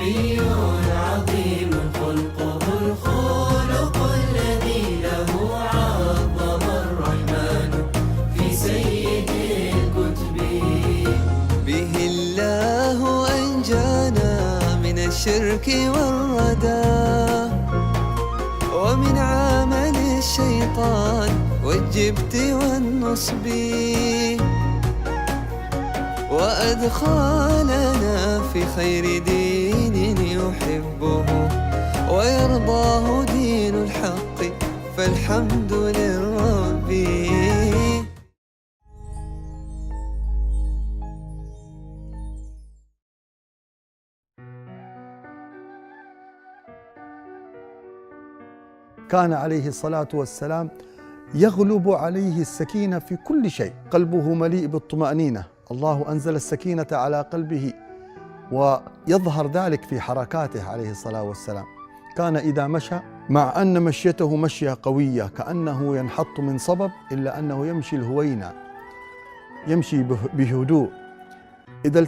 نبي عظيم خلقه الخلق الذي له عظم الرحمن في سيد الكتب. به الله أنجانا من الشرك والردى ومن عمل الشيطان والجبت والنصب، وأدخلنا في خير دين يحبه ويرضاه دين الحق، فالحمد للرب. كان عليه الصلاة والسلام يغلب عليه السكينة في كل شيء، قلبه مليء بالطمأنينة، الله أنزل السكينة على قلبه ويظهر ذلك في حركاته عليه الصلاة والسلام. كان إذا مشى مع أن مشيته مشية قوية كأنه ينحط من صبب، إلا أنه يمشي الهوينة، يمشي بهدوء. إذا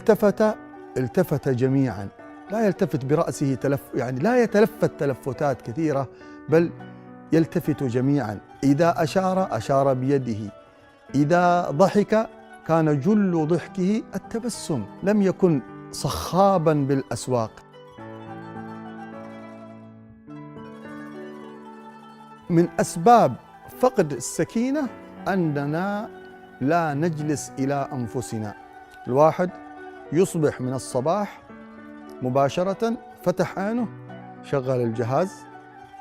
التفت جميعا، لا يلتفت برأسه يعني لا يتلفت تلفتات كثيرة، بل يلتفت جميعا. إذا أشار بيده، إذا ضحك كان جل ضحكه التبسم، لم يكن صخابا بالأسواق. من أسباب فقد السكينة أننا لا نجلس إلى أنفسنا. الواحد يصبح من الصباح مباشرة فتح عينه، شغل الجهاز،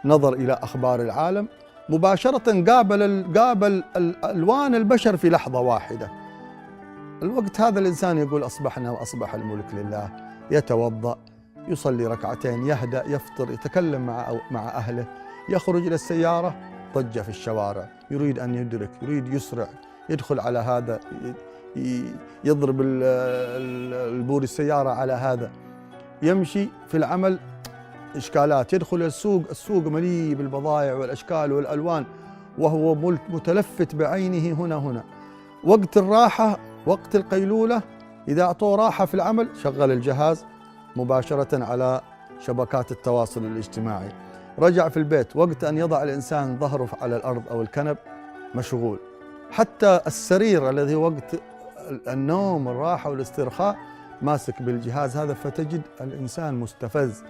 نظر إلى أخبار العالم، مباشرة قابل ألوان البشر في لحظة واحدة. الوقت هذا الإنسان يقول أصبحنا وأصبح الملك لله، يتوضأ، يصلي ركعتين، يهدأ، يفطر، يتكلم مع أهله، يخرج إلى السيارة، ضجة في الشوارع، يريد أن يدرك، يريد يسرع، يدخل على هذا، يضرب البور السيارة على هذا، يمشي في العمل، إشكالات، يدخل السوق مليء بالبضائع والأشكال والألوان، وهو متلفت بعينه هنا. وقت الراحة، وقت القيلولة، إذا أعطوه راحة في العمل شغل الجهاز مباشرة على شبكات التواصل الاجتماعي. رجع في البيت، وقت أن يضع الإنسان ظهره على الأرض أو الكنب مشغول. حتى السرير الذي وقت النوم والراحة والاسترخاء ماسك بالجهاز هذا، فتجد الإنسان مستفز.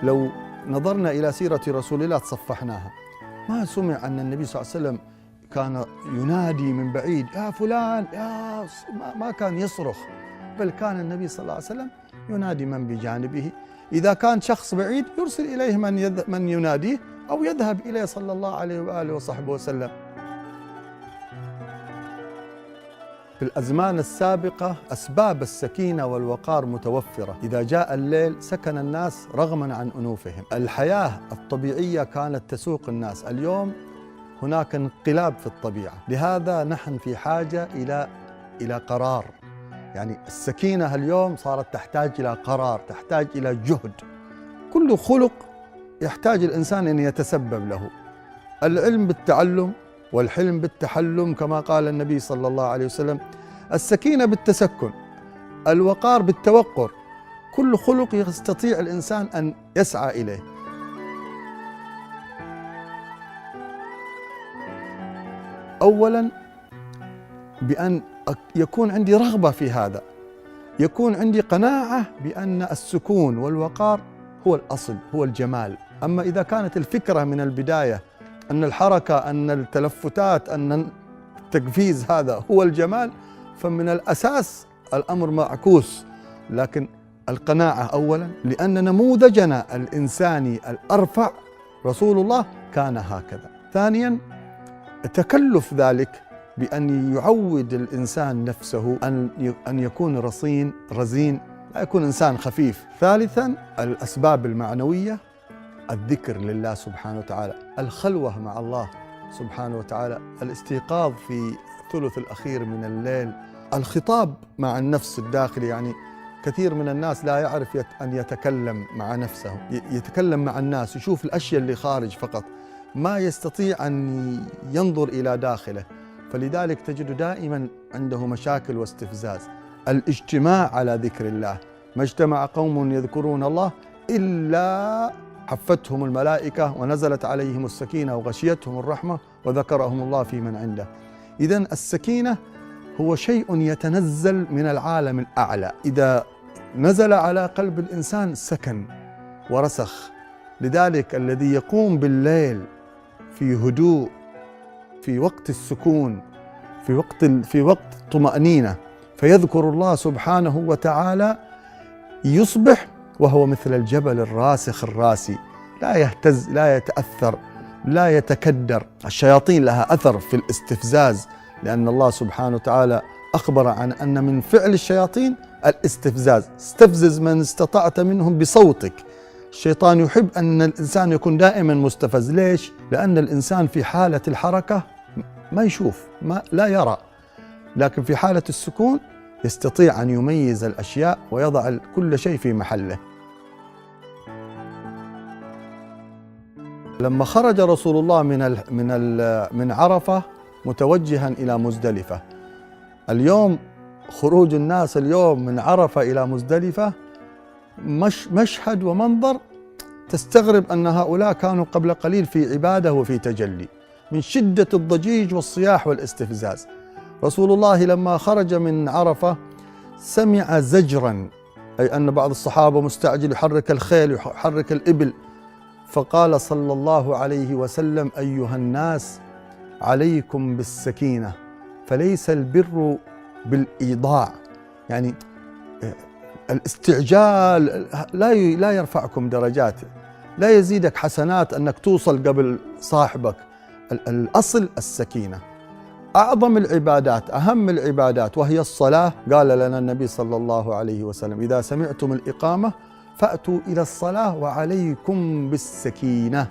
لو نظرنا إلى سيرة رسول الله تصفحناها، ما سمع أن النبي صلى الله عليه وسلم كان ينادي من بعيد يا فلان، ما كان يصرخ، بل كان النبي صلى الله عليه وسلم ينادي من بجانبه. إذا كان شخص بعيد يرسل إليه من يناديه أو يذهب إليه صلى الله عليه وآله وصحبه وسلم. في الأزمان السابقة أسباب السكينة والوقار متوفرة. إذا جاء الليل سكن الناس رغما عن أنوفهم، الحياة الطبيعية كانت تسوق الناس. اليوم هناك انقلاب في الطبيعة، لهذا نحن في حاجة إلى قرار. يعني السكينة اليوم صارت تحتاج إلى قرار، تحتاج إلى جهد. كل خلق يحتاج الإنسان أن يتسبب له. العلم بالتعلم، والحلم بالتحلم كما قال النبي صلى الله عليه وسلم، السكينة بالتسكن، الوقار بالتوقر. كل خلق يستطيع الإنسان أن يسعى إليه. أولاً بأن يكون عندي رغبة في هذا، يكون عندي قناعة بأن السكون والوقار هو الأصل، هو الجمال. أما إذا كانت الفكرة من البداية أن الحركة، أن التلفتات، أن التقفيز هذا هو الجمال، فمن الأساس الأمر معكوس. لكن القناعة أولاً، لأن نموذجنا الإنساني الأرفع رسول الله كان هكذا. ثانياً تكلف ذلك بأن يعود الإنسان نفسه أن يكون رزين، لا يكون إنسان خفيف. ثالثاً الأسباب المعنوية، الذكر لله سبحانه وتعالى، الخلوة مع الله سبحانه وتعالى، الاستيقاظ في الثلث الأخير من الليل، الخطاب مع النفس الداخلي. يعني كثير من الناس لا يعرف أن يتكلم مع نفسه، يتكلم مع الناس، يشوف الأشياء اللي خارج فقط، ما يستطيع أن ينظر إلى داخله، فلذلك تجد دائما عنده مشاكل واستفزاز. الاجتماع على ذكر الله. ما اجتمع قوم يذكرون الله إلا حفتهم الملائكة ونزلت عليهم السكينة وغشيتهم الرحمة وذكرهم الله في من عنده. إذن السكينة هو شيء يتنزل من العالم الأعلى، إذا نزل على قلب الإنسان سكن ورسخ. لذلك الذي يقوم بالليل في هدوء، في وقت السكون، في وقت طمأنينة، فيذكر الله سبحانه وتعالى، يصبح وهو مثل الجبل الراسخ الراسي، لا يهتز، لا يتأثر، لا يتكدر. الشياطين لها أثر في الاستفزاز، لأن الله سبحانه وتعالى أخبر عن أن من فعل الشياطين الاستفزاز. استفزز من استطعت منهم بصوتك. الشيطان يحب أن الإنسان يكون دائما مستفز. ليش؟ لأن الإنسان في حالة الحركة ما يشوف، لا يرى، لكن في حالة السكون يستطيع أن يميز الأشياء ويضع كل شيء في محله. لما خرج رسول الله من عرفة متوجها إلى مزدلفة، اليوم خروج الناس اليوم من عرفة إلى مزدلفة مشهد ومنظر تستغرب أن هؤلاء كانوا قبل قليل في عبادة وفي تجلي من شدة الضجيج والصياح والاستفزاز. رسول الله لما خرج من عرفة سمع زجرا، أي أن بعض الصحابة مستعجل يحرك الخيل يحرك الإبل، فقال صلى الله عليه وسلم: أيها الناس عليكم بالسكينة، فليس البر بالإيضاع. يعني الاستعجال لا يرفعكم درجات، لا يزيدك حسنات أنك توصل قبل صاحبك. الأصل السكينة. أعظم العبادات، أهم العبادات وهي الصلاة، قال لنا النبي صلى الله عليه وسلم: إذا سمعتم الإقامة فأتوا إلى الصلاة وعليكم بالسكينة،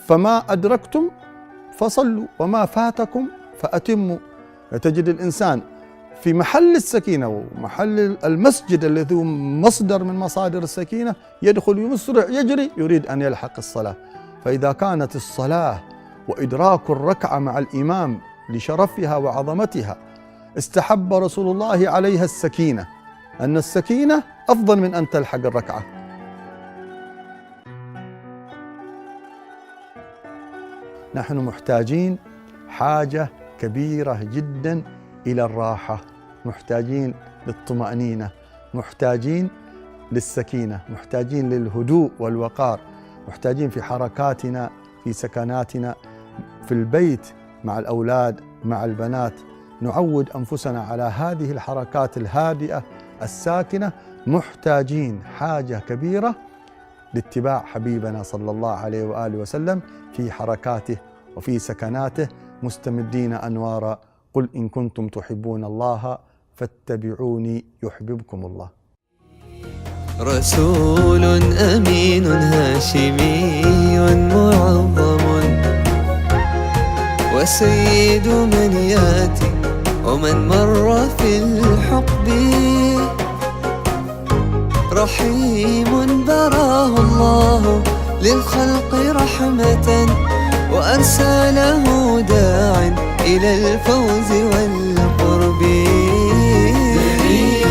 فما أدركتم فصلوا وما فاتكم فأتموا. تجد الإنسان في محل السكينة ومحل المسجد الذي هو مصدر من مصادر السكينة، يدخل يسرع يجري يريد أن يلحق الصلاة. فإذا كانت الصلاة وإدراك الركعة مع الإمام لشرفها وعظمتها، استحب رسول الله عليها السكينة، أن السكينة أفضل من أن تلحق الركعة. نحن محتاجين حاجة كبيرة جدا إلى الراحة، محتاجين للطمأنينة، محتاجين للسكينة، محتاجين للهدوء والوقار، محتاجين في حركاتنا، في سكناتنا، في البيت مع الأولاد مع البنات، نعود أنفسنا على هذه الحركات الهادئة الساكنة. محتاجين حاجة كبيرة لاتباع حبيبنا صلى الله عليه وآله وسلم في حركاته وفي سكناته، مستمدين أنوارا. قل إن كنتم تحبون الله فاتبعوني يحببكم الله. رسول أمين هاشمي معظم، وسيد من ياتي ومن مر في الحقب، رحيم براه الله للخلق رحمة، وأرسله داع إلى الفوز والقرب. نبي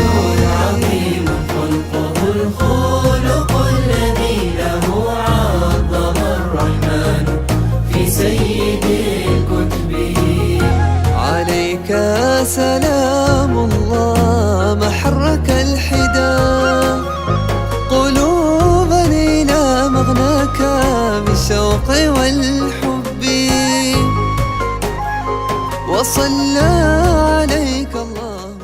عظيم خلقه الخلق الذي له عظم الرحمن في سيد الكتب. عليك سلام الله محرك الحدا، قلوبا إلى مغناك بالشوق والحب، وصلى عليك الله.